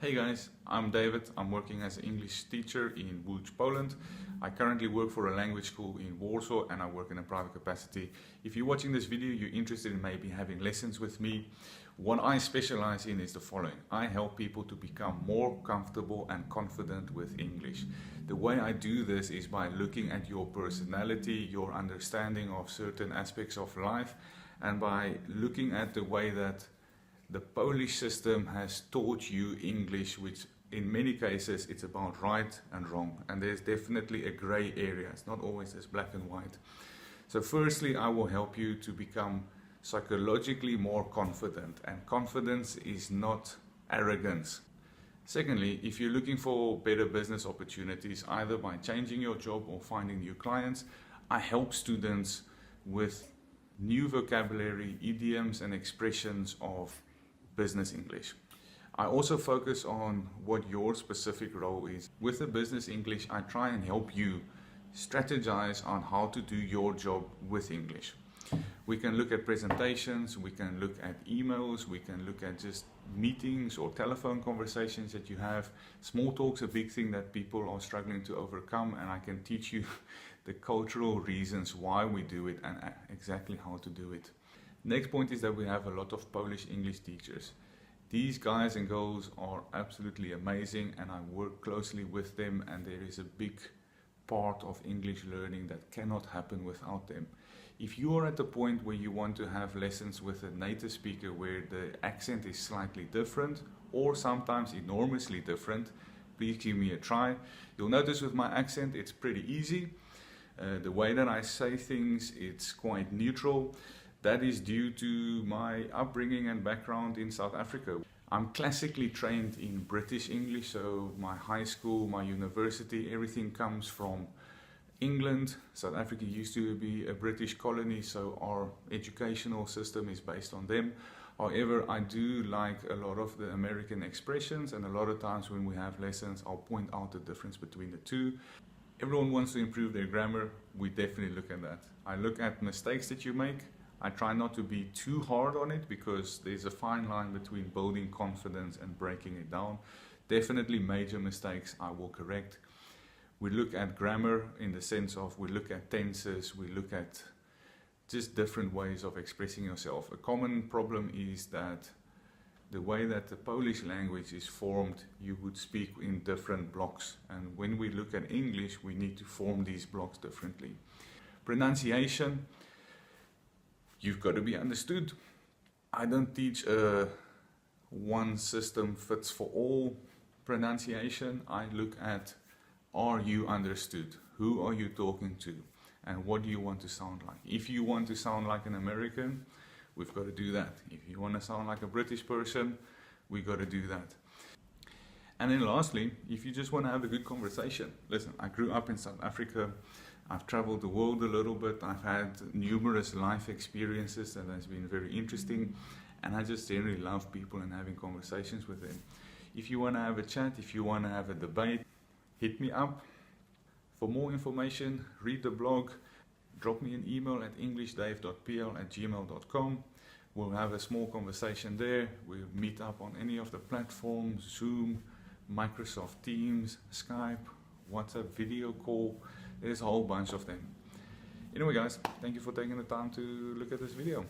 Hey guys, I'm David. I'm working as an English teacher in Łódź, Poland. I currently work for a language school in Warsaw and I work in a private capacity. If you're watching this video, you're interested in maybe having lessons with me. What I specialize in is the following. I help people to become more comfortable and confident with English. The way I do this is by looking at your personality, your understanding of certain aspects of life, and by looking at the way that the Polish system has taught you English, which in many cases it's about right and wrong, and there's definitely a gray area. It's not always as black and white. So firstly, I will help you to become psychologically more confident, and confidence is not arrogance. Secondly, if you're looking for better business opportunities, either by changing your job or finding new clients, I help students with new vocabulary, idioms and expressions of business English. I also focus on what your specific role is. With the business English, I try and help you strategize on how to do your job with English. We can look at presentations, we can look at emails, we can look at just meetings or telephone conversations that you have. Small talk's a big thing that people are struggling to overcome, and I can teach you the cultural reasons why we do it and exactly how to do it. Next point is that we have a lot of Polish English teachers. These guys and girls are absolutely amazing, and I work closely with them, and there is a big part of English learning that cannot happen without them. If you are at the point where you want to have lessons with a native speaker where the accent is slightly different or sometimes enormously different, please give me a try. You'll notice with my accent it's pretty easy. The way that I say things, it's quite neutral. That is due to my upbringing and background in South Africa. I'm classically trained in British English, so my high school, my university, everything comes from England. South Africa used to be a British colony, so our educational system is based on them. However, I do like a lot of the American expressions, and a lot of times when we have lessons, I'll point out the difference between the two. Everyone wants to improve their grammar. We definitely look at that. I look at mistakes that you make. I try not to be too hard on it because there's a fine line between building confidence and breaking it down. Definitely major mistakes I will correct. We look at grammar in the sense of we look at tenses, we look at just different ways of expressing yourself. A common problem is that the way that the Polish language is formed, you would speak in different blocks. And when we look at English, we need to form these blocks differently. Pronunciation. You've got to be understood. I don't teach a one system fits for all pronunciation. I look at, are you understood? Who are you talking to? And what do you want to sound like? If you want to sound like an American, we've got to do that. If you want to sound like a British person, we've got to do that. And then lastly, if you just want to have a good conversation. Listen, I grew up in South Africa. I've traveled the world a little bit. I've had numerous life experiences that has been very interesting. And I just generally love people and having conversations with them. If you want to have a chat, if you want to have a debate, hit me up. For more information, read the blog. Drop me an email at englishdave.pl@gmail.com. We'll have a small conversation there. We'll meet up on any of the platforms, Zoom, Microsoft Teams, Skype, WhatsApp video call. There's a whole bunch of them. Anyway guys, thank you for taking the time to look at this video.